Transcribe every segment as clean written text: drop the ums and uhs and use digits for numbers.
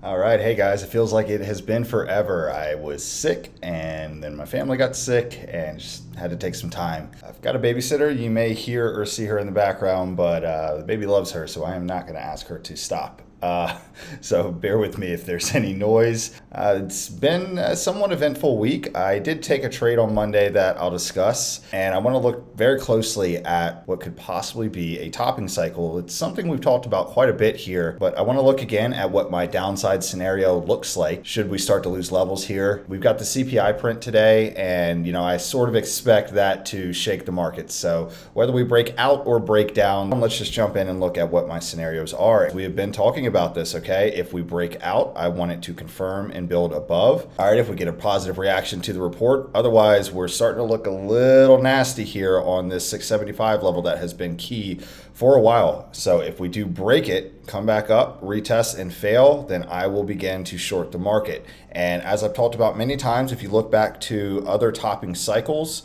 All right, hey guys, it feels like it has been forever. I was sick and then my family got sick and just had to take some time. I've got a babysitter. You may hear or see her in the background, but the baby loves her, so I am not going to ask her to stop. So bear with me if there's any noise. It's been a somewhat eventful week. I did take a trade on Monday that I'll discuss, and I want to look very closely at what could possibly be a topping cycle. It's something we've talked about quite a bit here, but I want to look again at what my downside scenario looks like should we start to lose levels here. We've got the CPI print today, and I sort of expect that to shake the market. So whether we break out or break down, let's just jump in and look at what my scenarios are. We have been talking about this, okay? If we break out, I want it to confirm and build above. All right, if we get a positive reaction to the report. Otherwise, we're starting to look a little nasty here on this 675 level that has been key for a while. So if we do break it, come back up, retest and fail, then I will begin to short the market. And as I've talked about many times, if you look back to other topping cycles,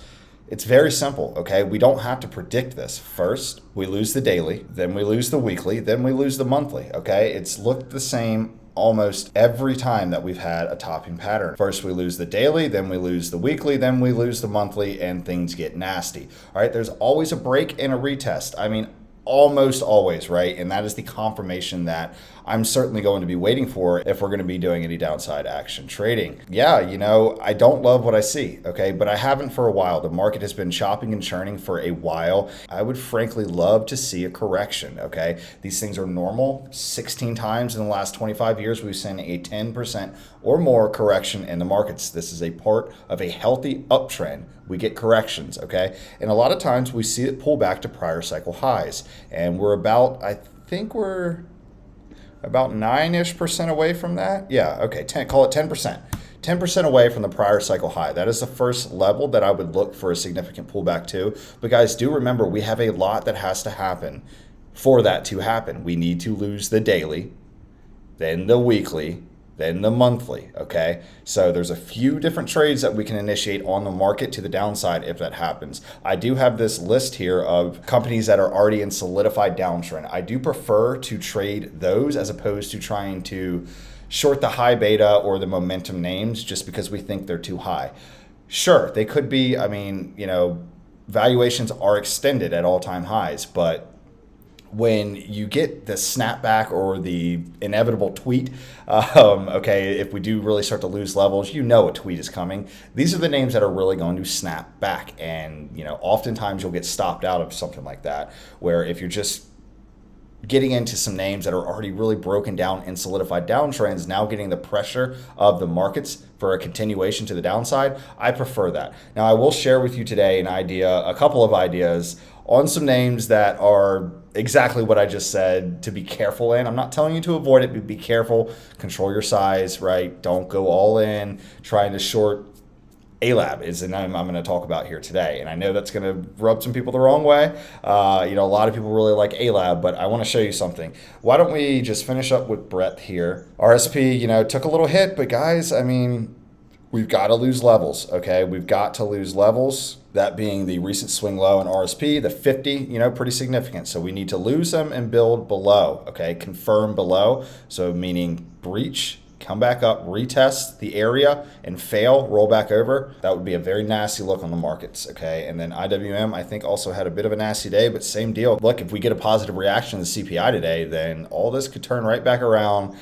it's very simple, okay? We don't have to predict this. First, we lose the daily, then we lose the weekly, then we lose the monthly, okay? It's looked the same almost every time that we've had a topping pattern. First, we lose the daily, then we lose the weekly, then we lose the monthly, and things get nasty. All right, there's always a break and a retest. I mean, almost always, right? And that is the confirmation that I'm certainly going to be waiting for if we're going to be doing any downside action trading. Yeah, I don't love what I see, okay? But I haven't for a while. The market has been chopping and churning for a while. I would frankly love to see a correction, okay? These things are normal. 16 times in the last 25 years, we've seen a 10% or more correction in the markets. This is a part of a healthy uptrend. We get corrections, okay? And a lot of times we see it pull back to prior cycle highs. And we're about, I think we're about 9-ish% away from that. Yeah, okay, call it 10%. 10% away from the prior cycle high. That is the first level that I would look for a significant pullback to. But guys, do remember, we have a lot that has to happen for that to happen. We need to lose the daily, then the weekly, then the monthly, okay? So there's a few different trades that we can initiate on the market to the downside if that happens. I do have this list here of companies that are already in solidified downtrend. I do prefer to trade those as opposed to trying to short the high beta or the momentum names just because we think they're too high. Sure, they could be, valuations are extended at all-time highs, but when you get the snapback or the inevitable tweet, if we do really start to lose levels, a tweet is coming. These are the names that are really going to snap back. And, oftentimes you'll get stopped out of something like that, where if you're just getting into some names that are already really broken down in solidified downtrends, now getting the pressure of the markets for a continuation to the downside, I prefer that. Now, I will share with you today a couple of ideas on some names that are exactly what I just said to be careful in. I'm not telling you to avoid it, but be careful, control your size, right? Don't go all in trying to short. ALAB is the name I'm going to talk about here today. And I know that's going to rub some people the wrong way. A lot of people really like ALAB, but I want to show you something. Why don't we just finish up with breadth here? RSP, took a little hit, but guys, we've got to lose levels, okay? We've got to lose levels. That being the recent swing low in RSP, the 50, pretty significant. So we need to lose them and build below, okay? Confirm below, so meaning breach, come back up, retest the area, and fail, roll back over. That would be a very nasty look on the markets, okay? And then IWM, I think, also had a bit of a nasty day, but same deal. Look, if we get a positive reaction to the CPI today, then all this could turn right back around.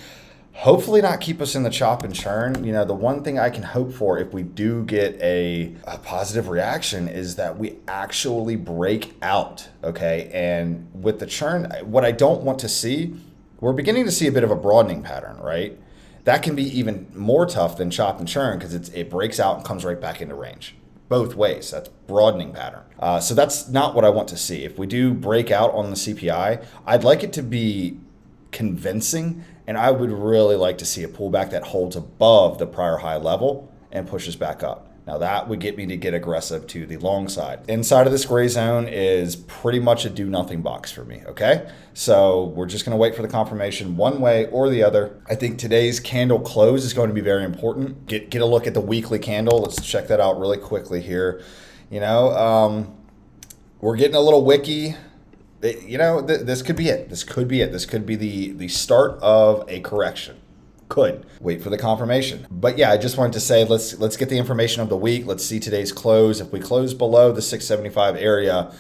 Hopefully not keep us in the chop and churn. The one thing I can hope for if we do get a positive reaction is that we actually break out, okay? And with the churn, what I don't want to see, we're beginning to see a bit of a broadening pattern, right? That can be even more tough than chop and churn because it breaks out and comes right back into range. Both ways, that's broadening pattern. So that's not what I want to see. If we do break out on the CPI, I'd like it to be convincing, and I would really like to see a pullback that holds above the prior high level and pushes back up. Now that would get me to get aggressive to the long side. Inside of this gray zone is pretty much a do nothing box for me, okay? So we're just gonna wait for the confirmation one way or the other. I think today's candle close is going to be very important. Get a look at the weekly candle. Let's check that out really quickly here. We're getting a little wicky. This could be it. This could be the start of a correction. Could wait for the confirmation. But yeah, I just wanted to say, let's get the information of the week. Let's see today's close. If we close below the 675 area,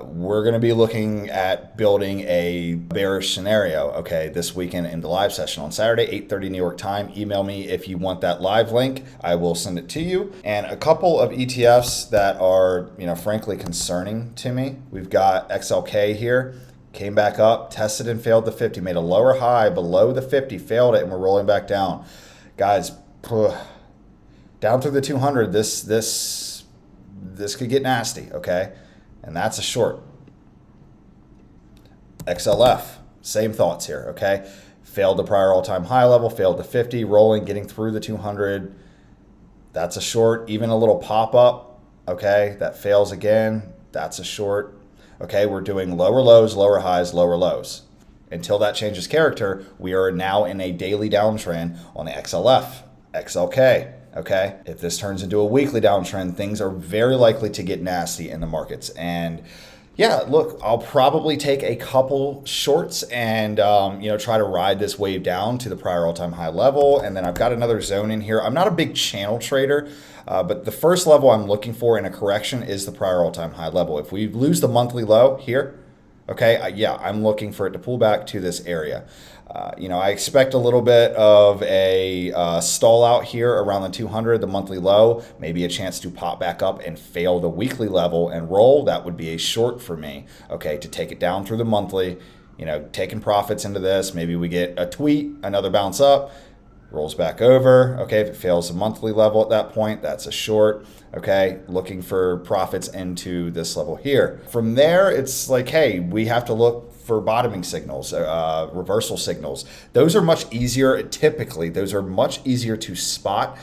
we're going to be looking at building a bearish scenario, okay, this weekend in the live session on Saturday, 8:30 New York time. Email me if you want that live link. I will send it to you. And a couple of ETFs that are, frankly concerning to me. We've got XLK here. Came back up, tested and failed the 50, made a lower high below the 50, failed it, and we're rolling back down. Guys, down through the 200, this could get nasty, okay? And that's a short. XLF, same thoughts here, okay? Failed the prior all-time high level, failed the 50, rolling, getting through the 200. That's a short. Even a little pop-up, okay, that fails again, that's a short. Okay, we're doing lower lows, lower highs, lower lows. Until that changes character, we are now in a daily downtrend on the XLF, XLK, okay? If this turns into a weekly downtrend, things are very likely to get nasty in the markets. And yeah, look, I'll probably take a couple shorts and try to ride this wave down to the prior all-time high level. And then I've got another zone in here. I'm not a big channel trader, but the first level I'm looking for in a correction is the prior all-time high level. If we lose the monthly low here, okay, I'm looking for it to pull back to this area. I expect a little bit of a stall out here around the 200, the monthly low, maybe a chance to pop back up and fail the weekly level and roll. That would be a short for me, okay, to take it down through the monthly, taking profits into this. Maybe we get a tweet, another bounce up, rolls back over. Okay, if it fails the monthly level at that point, that's a short. Okay, looking for profits into this level here. From there, it's like, hey, we have to look for bottoming signals, reversal signals. Those are much easier, typically, those are much easier to spot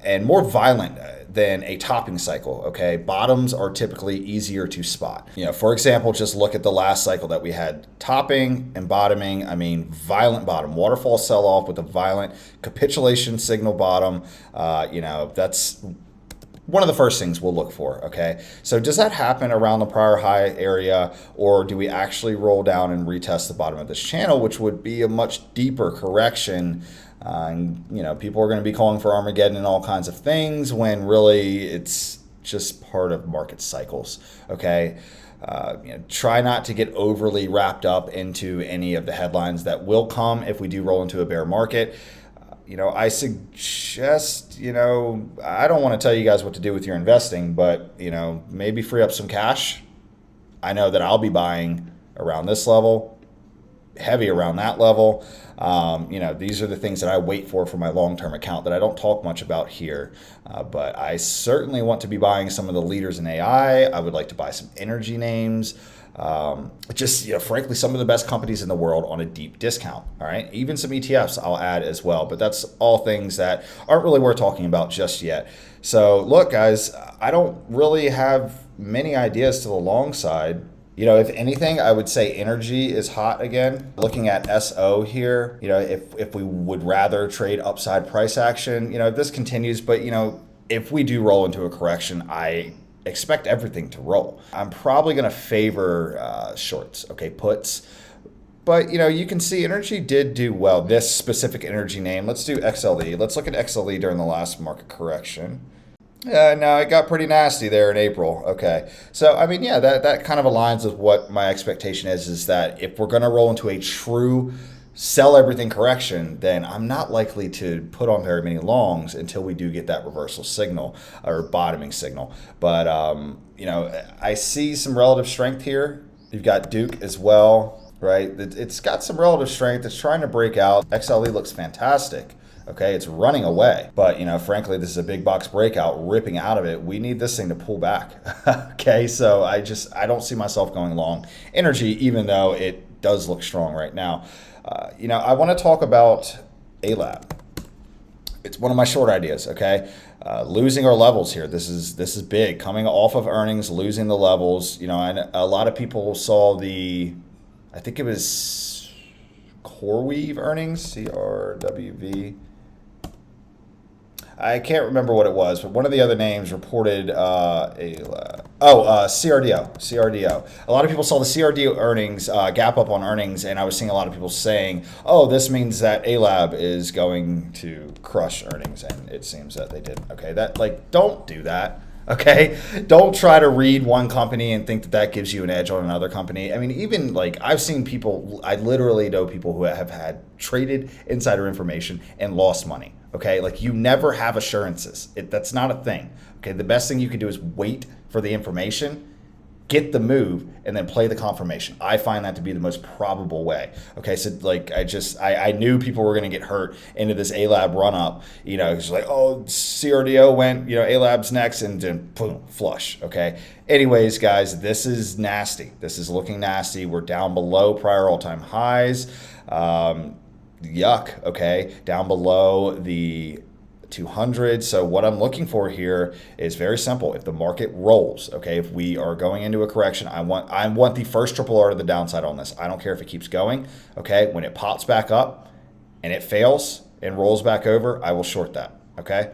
and more violent than a topping cycle, okay? Bottoms are typically easier to spot. For example, just look at the last cycle that we had. Topping and bottoming, violent bottom. Waterfall sell-off with a violent capitulation signal bottom. That's one of the first things we'll look for, okay? So does that happen around the prior high area, or do we actually roll down and retest the bottom of this channel, which would be a much deeper correction? People are going to be calling for Armageddon and all kinds of things when really it's just part of market cycles, okay? Try not to get overly wrapped up into any of the headlines that will come if we do roll into a bear market. I suggest, I don't want to tell you guys what to do with your investing, but, maybe free up some cash. I know that I'll be buying around this level, heavy around that level. These are the things that I wait for my long-term account that I don't talk much about here. But I certainly want to be buying some of the leaders in AI. I would like to buy some energy names. Frankly, some of the best companies in the world on a deep discount. All right, even some ETFs I'll add as well, but that's all things that aren't really worth talking about just yet. So look, guys, I don't really have many ideas to the long side. If anything, I would say energy is hot again. Looking at SO here, if we would rather trade upside price action, if this continues, but if we do roll into a correction, I expect everything to roll. I'm probably going to favor shorts, okay, puts. But, you can see energy did do well. This specific energy name, let's do XLE. Let's look at XLE during the last market correction. No, it got pretty nasty there in April. Okay. So, that kind of aligns with what my expectation is that if we're going to roll into a true sell everything correction, then I'm not likely to put on very many longs until we do get that reversal signal or bottoming signal. But, I see some relative strength here. You've got Duke as well, right? It's got some relative strength. It's trying to break out. XLE looks fantastic. Okay, it's running away. But, frankly, this is a big box breakout, ripping out of it. We need this thing to pull back. Okay, so I don't see myself going long energy, even though it does look strong right now. I want to talk about ALAB. It's one of my short ideas, okay? Losing our levels here. This is big. Coming off of earnings, losing the levels. And a lot of people saw I think it was CoreWeave earnings, CRWV. I can't remember what it was, but one of the other names reported CRDO. CRDO. A lot of people saw the CRDO earnings gap up on earnings, and I was seeing a lot of people saying, "Oh, this means that ALAB is going to crush earnings," and it seems that they did. Okay, that don't do that. Okay, don't try to read one company and think that that gives you an edge on another company. I mean, even I've seen people, I literally know people who have had traded insider information and lost money. Okay, you never have assurances. That's not a thing. Okay, the best thing you can do is wait for the information, get the move, and then play the confirmation. I find that to be the most probable way. Okay, so I knew people were going to get hurt into this ALAB run up. It's oh, CRDO went, ALAB's next, and then boom, flush. Okay. Anyways, guys, this is nasty. This is looking nasty. We're down below prior all-time highs. Yuck. Okay, down below the 200. So what I'm looking for here is very simple. If the market rolls, okay, if we are going into a correction, I want the first triple R to the downside on this. I don't care if it keeps going. Okay, when it pops back up and it fails and rolls back over, I will short that. Okay,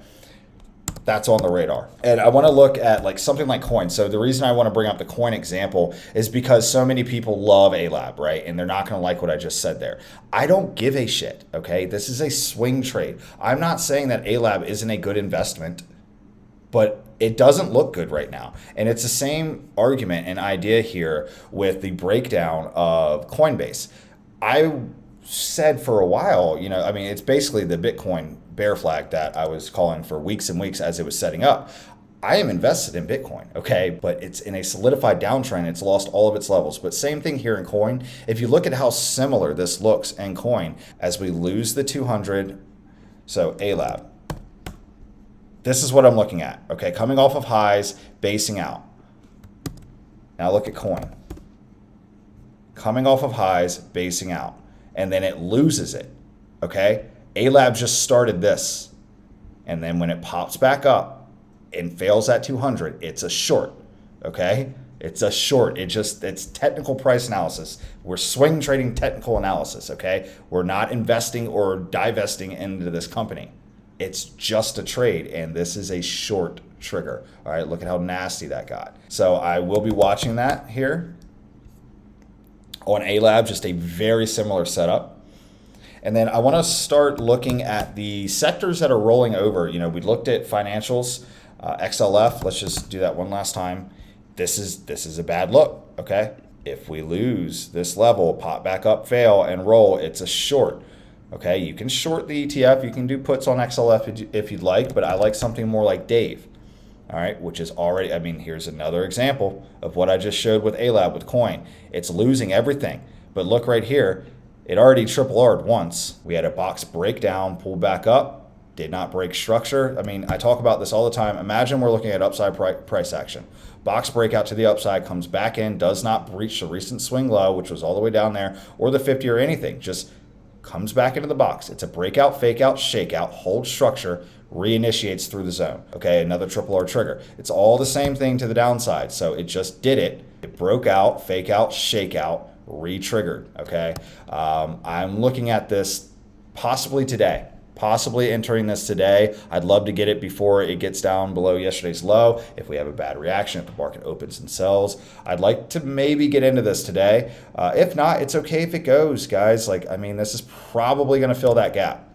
that's on the radar. And I want to look at something like coin. So the reason I want to bring up the coin example is because so many people love ALAB, right? And they're not going to like what I just said there. I don't give a shit, okay? This is a swing trade. I'm not saying that ALAB isn't a good investment, but it doesn't look good right now. And it's the same argument and idea here with the breakdown of Coinbase. I said for a while, it's basically the Bitcoin bear flag that I was calling for weeks and weeks as it was setting up. I am invested in Bitcoin, okay, but it's in a solidified downtrend. It's lost all of its levels. But same thing here in coin. If you look at how similar this looks in coin as we lose the 200, so ALAB, this is what I'm looking at, okay, coming off of highs, basing out. Now look at coin. Coming off of highs, basing out, and then it loses it, okay? ALAB just started this, and then when it pops back up and fails at 200, it's a short, okay? It's a short. It's technical price analysis. We're swing trading technical analysis, okay? We're not investing or divesting into this company. It's just a trade, and this is a short trigger. All right, look at how nasty that got. So I will be watching that here. On ALAB, just a very similar setup. And then I want to start looking at the sectors that are rolling over. We looked at financials, XLF. Let's just do that one last time. This is a bad look, okay? If we lose this level, pop back up, fail, and roll, it's a short, okay? You can short the ETF. You can do puts on XLF if you'd like, but I like something more like Dave, all right, which is already, here's another example of what I just showed with ALAB with coin. It's losing everything, but look right here. It already triple R'd once. We had a box breakdown, pull back up, did not break structure. I talk about this all the time. Imagine we're looking at upside price action. Box breakout to the upside, comes back in, does not breach the recent swing low, which was all the way down there, or the 50 or anything. Just comes back into the box. It's a breakout, fake out, shake out, hold structure, reinitiates through the zone. Okay, another triple R trigger. It's all the same thing to the downside. So it just did it. It broke out, fake out, shake out, re-triggered, okay? I'm looking at this possibly today, possibly entering this today. I'd love to get it before it gets down below yesterday's low. If we have a bad reaction, if the market opens and sells, I'd like to maybe get into this today. If not, it's okay if it goes, guys. This is probably going to fill that gap.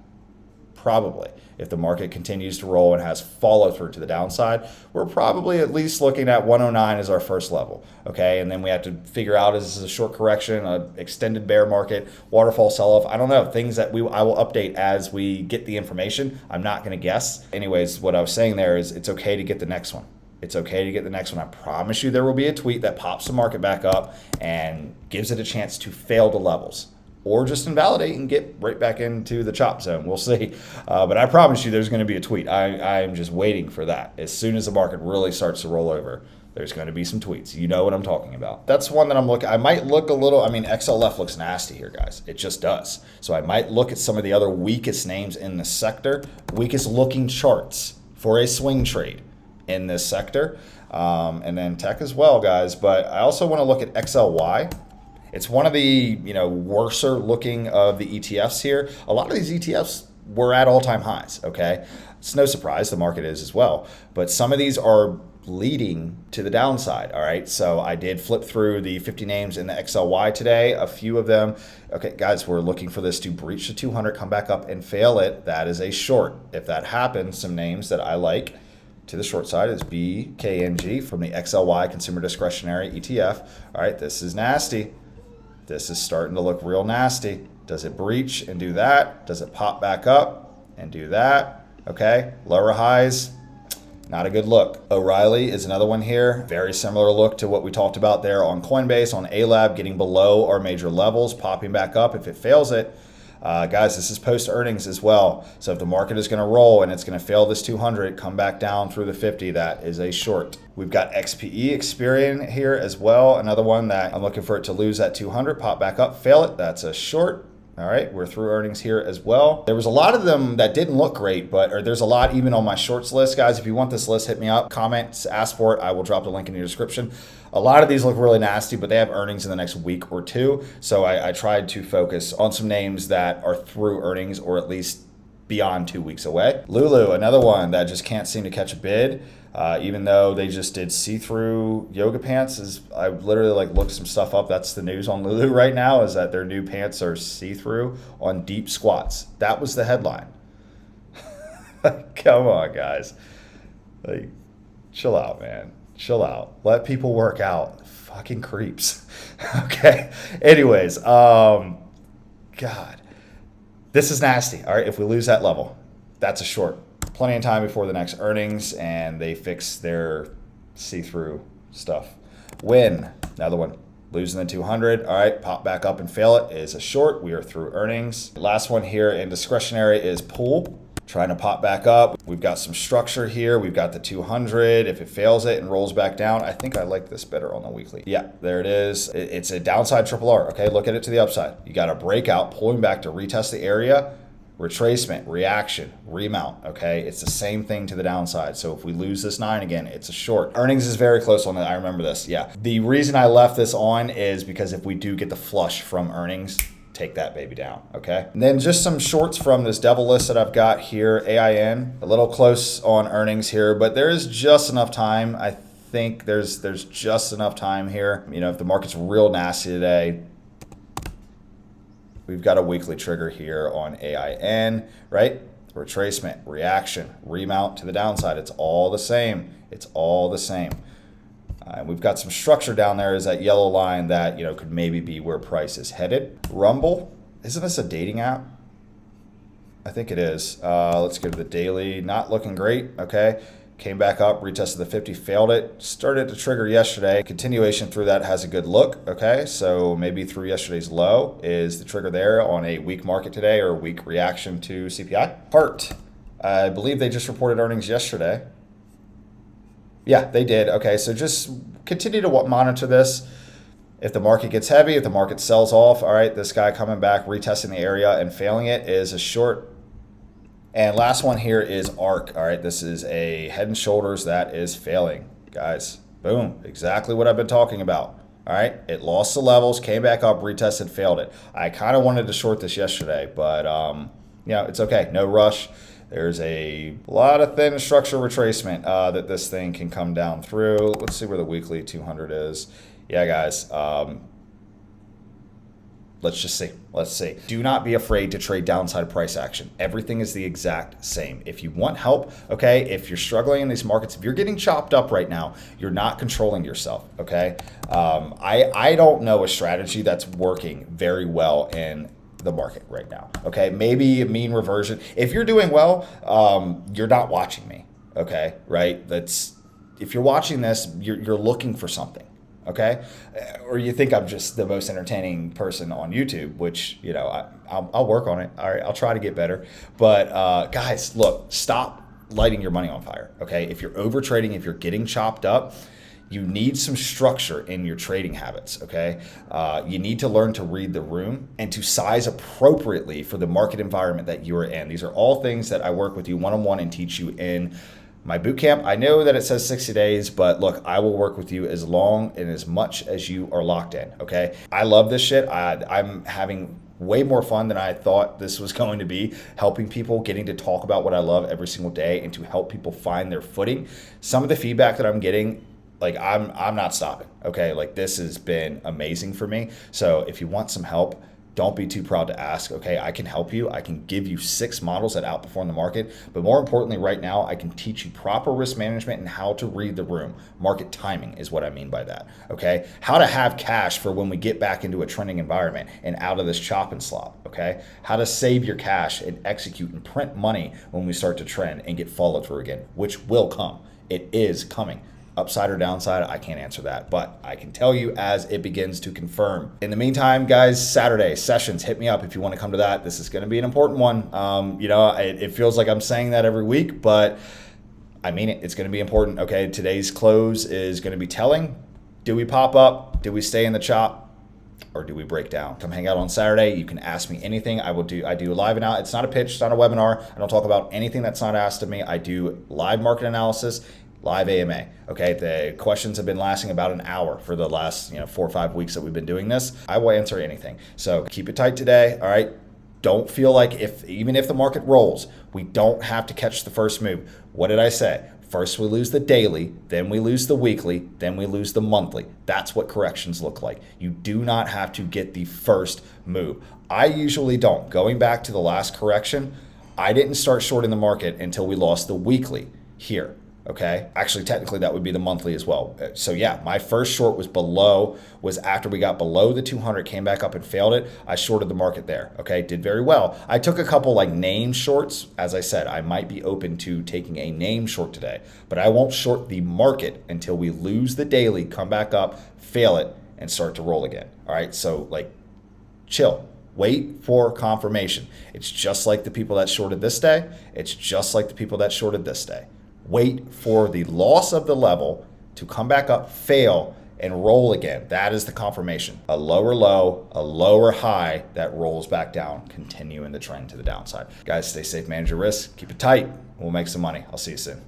Probably. If the market continues to roll and has follow through to the downside, we're probably at least looking at 109 as our first level, okay? And then we have to figure out, is this a short correction, an extended bear market, waterfall sell-off? I don't know, things that I will update as we get the information. I'm not going to guess. Anyways, what I was saying there is it's okay to get the next one. It's okay to get the next one. I promise you there will be a tweet that pops the market back up and gives it a chance to fail to levels, or just invalidate and get right back into the chop zone. We'll see. But I promise you there's going to be a tweet. I'm just waiting for that. As soon as the market really starts to roll over, there's going to be some tweets. You know what I'm talking about. That's one that I'm looking. I might look a little, XLF looks nasty here, guys. It just does. So I might look at some of the other weakest names in the sector, weakest looking charts for a swing trade in this sector. And then tech as well, guys. But I also want to look at XLY. It's one of the worser looking of the ETFs here. A lot of these ETFs we're at all-time highs, okay? It's no surprise, the market is as well. But some of these are leading to the downside, all right? So I did flip through the 50 names in the XLY today, a few of them. Okay, guys, we're looking for this to breach the 200, come back up and fail it. That is a short. If that happens, some names that I like to the short side is BKNG from the XLY Consumer Discretionary ETF. All right, this is nasty. This is starting to look real nasty. Does it breach and do that? Does it pop back up and do that? Okay, lower highs, not a good look. O'Reilly is another one here. Very similar look to what we talked about there on Coinbase, on ALAB, getting below our major levels, popping back up. If it fails it, guys, this is post earnings as well. So if the market is going to roll and it's going to fail this 200, come back down through the 50, that is a short. We've got XPE Experian here as well. Another one that I'm looking for it to lose that 200, pop back up, fail it. That's a short. All right, we're through earnings here as well. There was a lot of them that didn't look great, but there's a lot even on my shorts list. Guys, if you want this list, hit me up, comments, ask for it. I will drop the link in your description. A lot of these look really nasty, but they have earnings in the next week or two. So I tried to focus on some names that are through earnings or at least beyond 2 weeks away. LULU, another one that just can't seem to catch a bid. Even though they just did see-through yoga pants. I literally looked some stuff up. That's the news on LULU right now, is that their new pants are see-through on deep squats. That was the headline. Come on, guys. Chill out, man. Chill out. Let people work out. Fucking creeps. Okay. Anyways, God. This is nasty. All right, if we lose that level, that's a short. Plenty of time before the next earnings and they fix their see-through stuff. WYNN, another one, losing the 200. All right, pop back up and fail it is a short. We are through earnings. Last one here in discretionary is Pool, trying to pop back up. We've got some structure here. We've got the 200. If it fails it and rolls back down, I think I like this better on the weekly. Yeah, there it is. It's a downside triple R. Okay, look at it to the upside. You got a breakout, pulling back to retest the area. Retracement, reaction, remount, okay? It's the same thing to the downside. So if we lose this 9 again, it's a short. Earnings is very close on it. I remember this, yeah. The reason I left this on is because if we do get the flush from earnings, take that baby down, okay? And then just some shorts from this devil list that I've got here. AIN, a little close on earnings here, but there is just enough time. I think there's just enough time here. You know, if the market's real nasty today, we've got a weekly trigger here on AIN, right? Retracement, reaction, remount to the downside. It's all the same. It's all the same. And we've got some structure down there is that yellow line that, you know, could maybe be where price is headed. Rumble, isn't this a dating app? I think it is. Let's go to the daily. Not looking great, okay? Came back up, retested the 50, failed it. Started to trigger yesterday. Continuation through that has a good look, okay? So maybe through yesterday's low is the trigger there on a weak market today or a weak reaction to CPI. Heart, I believe they just reported earnings yesterday. Yeah, they did. Okay, so just continue to monitor this. If the market gets heavy, if the market sells off, all right, this guy coming back, retesting the area and failing it is a short. And last one here is ARK. All right, this is a Head and Shoulders that is failing, guys. Boom, exactly what I've been talking about. All right, it lost the levels, came back up, retested, failed it. I kind of wanted to short this yesterday, but yeah, it's okay. No rush. There's a lot of thin structure retracement that this thing can come down through. Let's see where the weekly 200 is. Yeah, guys. Let's just see. Let's see. Do not be afraid to trade downside price action. Everything is the exact same. If you want help, okay, if you're struggling in these markets, if you're getting chopped up right now, you're not controlling yourself, okay? I don't know a strategy that's working very well in the market right now, okay? Maybe a mean reversion. If you're doing well, you're not watching me, okay, right? If you're watching this, you're looking for something. Okay, or you think I'm just the most entertaining person on YouTube, which, you know, I'll work on it. All right, I'll try to get better. But guys, look, stop lighting your money on fire. Okay, if you're over trading, if you're getting chopped up, you need some structure in your trading habits. Okay, you need to learn to read the room and to size appropriately for the market environment that you are in. These are all things that I work with you one-on-one and teach you in my bootcamp. I know that it says 60 days, but look, I will work with you as long and as much as you are locked in, okay? I love this shit. I'm having way more fun than I thought this was going to be, helping people, getting to talk about what I love every single day and to help people find their footing. Some of the feedback that I'm getting, like I'm not stopping, okay? Like this has been amazing for me. So if you want some help, don't be too proud to ask, okay? I can help you. I can give you 6 models that outperform the market. But more importantly, right now, I can teach you proper risk management and how to read the room. Market timing is what I mean by that, okay? How to have cash for when we get back into a trending environment and out of this chop and slop, okay? How to save your cash and execute and print money when we start to trend and get follow through again, which will come. It is coming. Upside or downside, I can't answer that, but I can tell you as it begins to confirm. In the meantime, guys, Saturday sessions, hit me up if you want to come to that. This is going to be an important one. It feels like I'm saying that every week, but I mean it. It's going to be important. Okay, today's close is going to be telling. Do we pop up? Do we stay in the chop? Or do we break down? Come hang out on Saturday. You can ask me anything. I do live and out. It's not a pitch. It's not a webinar. I don't talk about anything that's not asked of me. I do live market analysis, live AMA. Okay, the questions have been lasting about an hour for the last 4 or 5 weeks that we've been doing this. I will answer anything. So keep it tight today. All right. Don't feel like even if the market rolls, we don't have to catch the first move. What did I say? First we lose the daily, then we lose the weekly, then we lose the monthly. That's what corrections look like. You do not have to get the first move. I usually don't. Going back to the last correction, I didn't start shorting the market until we lost the weekly here. Okay, actually technically that would be the monthly as well. So yeah, my first short was after we got below the 200, came back up and failed it. I shorted the market there. Okay, did very well. I took a couple like name shorts. As I said, I might be open to taking a name short today, but I won't short the market until we lose the daily, come back up, fail it, and start to roll again. All right, so like chill. Wait for confirmation. It's just like the people that shorted this day. It's just like the people that shorted this day. Wait for the loss of the level to come back up, fail, and roll again. That is the confirmation. A lower low, a lower high that rolls back down, continuing the trend to the downside. Guys, stay safe, manage your risk, keep it tight. We'll make some money. I'll see you soon.